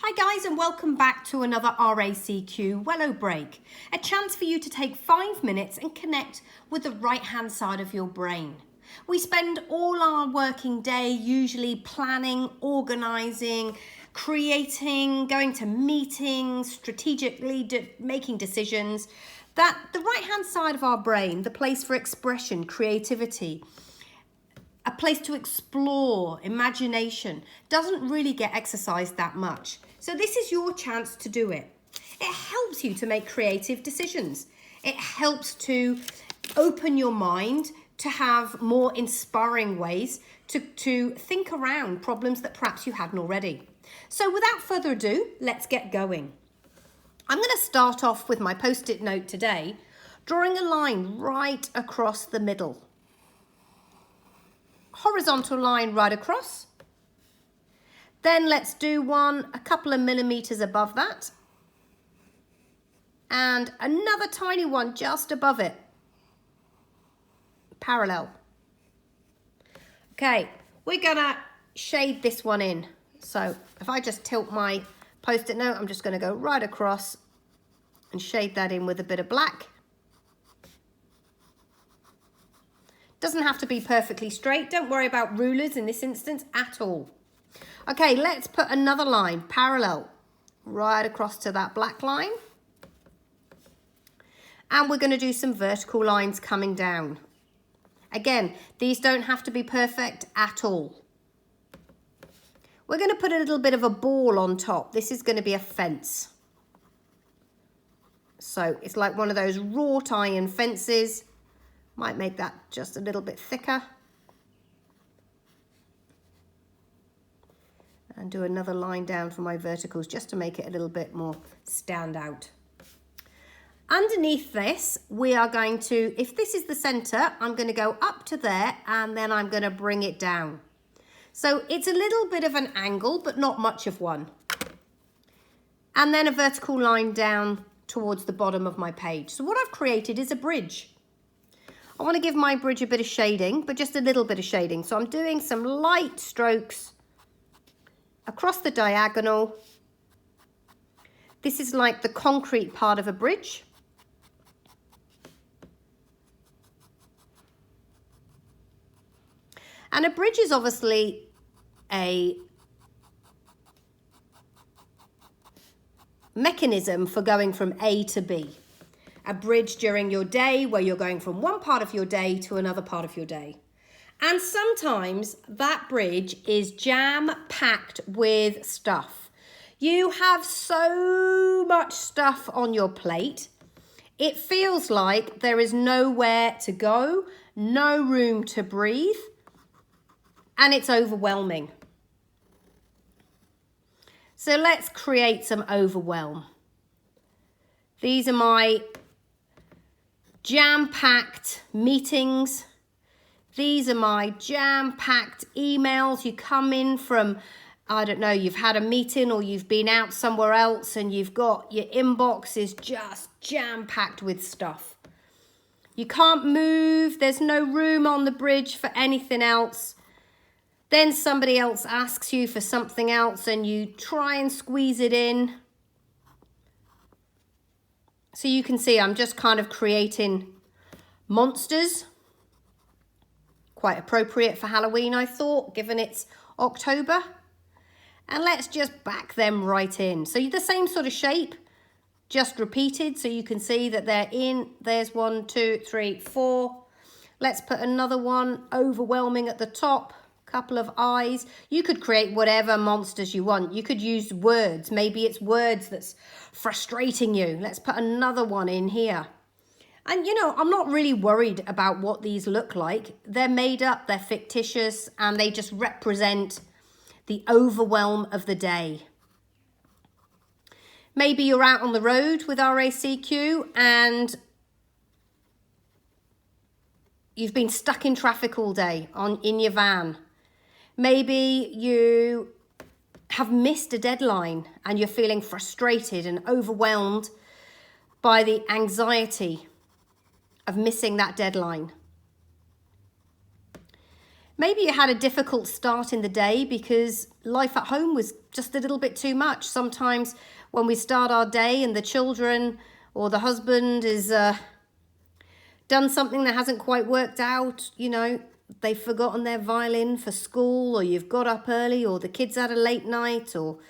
Hi guys, and welcome back to another RACQ Wello break. A chance for you to take 5 minutes and connect with the right hand side of your brain. We spend all our working day usually planning, organising, creating, going to meetings, strategically making decisions. That the right hand side of our brain, the place for expression, creativity, a place to explore, imagination, doesn't really get exercised that much. So this is your chance to do it. It helps you to make creative decisions. It helps to open your mind to have more inspiring ways to think around problems that perhaps you hadn't already. So without further ado, let's get going. I'm going to start off with my post-it note today, drawing a line right across the middle. Horizontal line right across. Then let's do one a couple of millimeters above that. And another tiny one just above it. Parallel. Okay, we're gonna shade this one in. So if I just tilt my post-it note, I'm just gonna go right across and shade that in with a bit of black. Doesn't have to be perfectly straight. Don't worry about rulers in this instance at all. Okay, let's put another line parallel right across to that black line. And we're going to do some vertical lines coming down. Again, these don't have to be perfect at all. We're going to put a little bit of a ball on top. This is going to be a fence. So it's like one of those wrought iron fences. Might make that just a little bit thicker. And do another line down for my verticals just to make it a little bit more stand out. Underneath this, we are going to, if this is the center, I'm going to go up to there and then I'm going to bring it down. So it's a little bit of an angle, but not much of one. And then a vertical line down towards the bottom of my page. So what I've created is a bridge. I want to give my bridge a bit of shading, but just a little bit of shading. So I'm doing some light strokes across the diagonal. This is like the concrete part of a bridge. And a bridge is obviously a mechanism for going from A to B. A bridge during your day where you're going from one part of your day to another part of your day. And sometimes that bridge is jam-packed with stuff. You have so much stuff on your plate. It feels like there is nowhere to go, no room to breathe, and it's overwhelming. So let's create some overwhelm. These are my jam-packed meetings. These are my jam-packed emails. You come in from, I don't know, you've had a meeting or you've been out somewhere else and you've got your inbox is just jam-packed with stuff. You can't move. There's no room on the bridge for anything else. Then somebody else asks you for something else and you try and squeeze it in. So you can see I'm just kind of creating monsters. Quite appropriate for Halloween, I thought, given it's October. And let's just back them right in. So the same sort of shape, just repeated. So you can see that they're in. There's 1, 2, 3, 4. Let's put another one overwhelming at the top. Couple of eyes. You could create whatever monsters you want. You could use words. Maybe it's words that's frustrating you. Let's put another one in here. And you know, I'm not really worried about what these look like. They're made up, they're fictitious, and they just represent the overwhelm of the day. Maybe you're out on the road with RACQ and you've been stuck in traffic all day in your van. Maybe you have missed a deadline and you're feeling frustrated and overwhelmed by the anxiety of missing that deadline. Maybe you had a difficult start in the day because life at home was just a little bit too much. Sometimes when we start our day and the children or the husband is done something that hasn't quite worked out, you know, they've forgotten their violin for school, or you've got up early, or the kids had a late night, or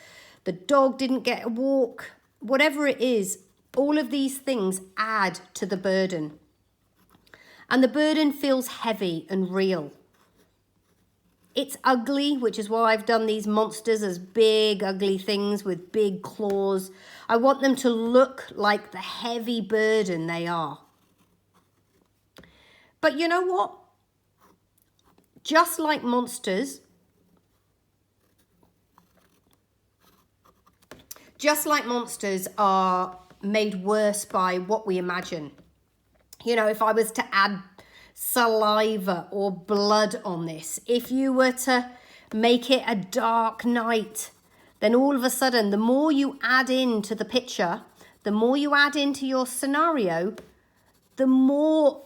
the dog didn't get a walk, whatever it is, all of these things add to the burden. And the burden feels heavy and real. It's ugly, which is why I've done these monsters as big, ugly things with big claws. I want them to look like the heavy burden they are. But you know what? Just like monsters, are made worse by what we imagine. You know, if I was to add saliva or blood on this, if you were to make it a dark night, then all of a sudden, the more you add into the picture, the more you add into your scenario, the more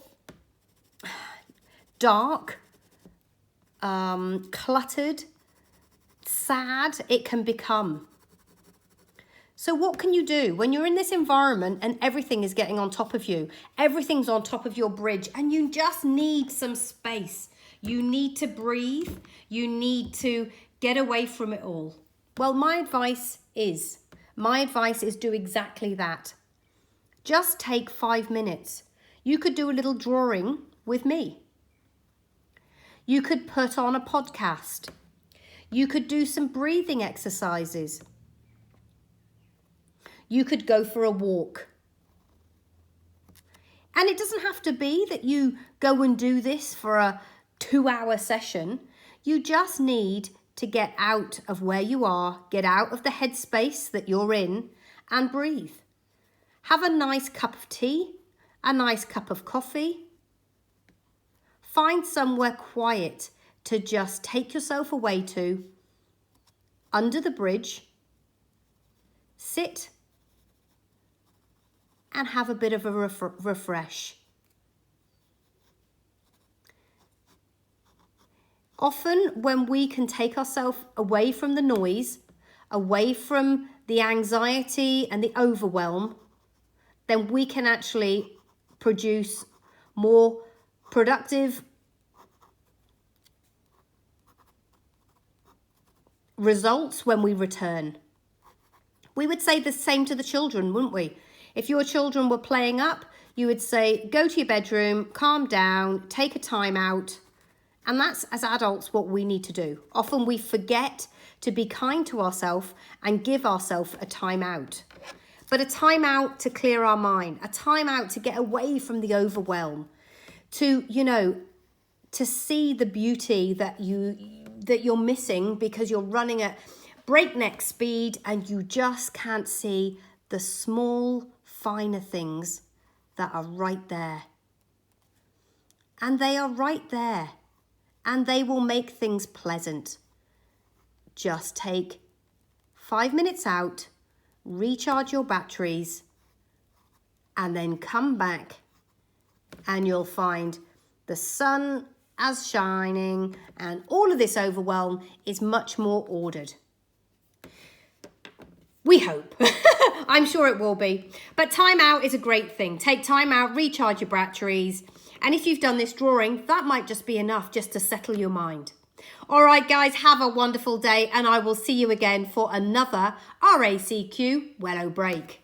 dark, cluttered, sad it can become. So what can you do when you're in this environment and everything is getting on top of you? Everything's on top of your bridge and you just need some space. You need to breathe. You need to get away from it all. Well, my advice is do exactly that. Just take 5 minutes. You could do a little drawing with me. You could put on a podcast. You could do some breathing exercises. You could go for a walk. And it doesn't have to be that you go and do this for a 2-hour session. You just need to get out of where you are, get out of the headspace that you're in, and breathe. Have a nice cup of tea, a nice cup of coffee. Find somewhere quiet to just take yourself away to, under the bridge, sit and have a bit of a refresh. Often when we can take ourselves away from the noise, away from the anxiety and the overwhelm, then we can actually produce more productive results when we return. We would say the same to the children, wouldn't we? If your children were playing up, you would say, go to your bedroom, calm down, take a time out. And that's, as adults, what we need to do. Often we forget to be kind to ourselves and give ourselves a time out. But a time out to clear our mind, a time out to get away from the overwhelm, to, you know, to see the beauty that you're missing because you're running at breakneck speed and you just can't see the small, finer things that are right there. And they are right there. And they will make things pleasant. Just take 5 minutes out, recharge your batteries, and then come back and you'll find the sun as shining and all of this overwhelm is much more ordered. We hope. I'm sure it will be. But time out is a great thing. Take time out, recharge your batteries. And if you've done this drawing, that might just be enough just to settle your mind. All right, guys, have a wonderful day. And I will see you again for another RACQ Wello Break.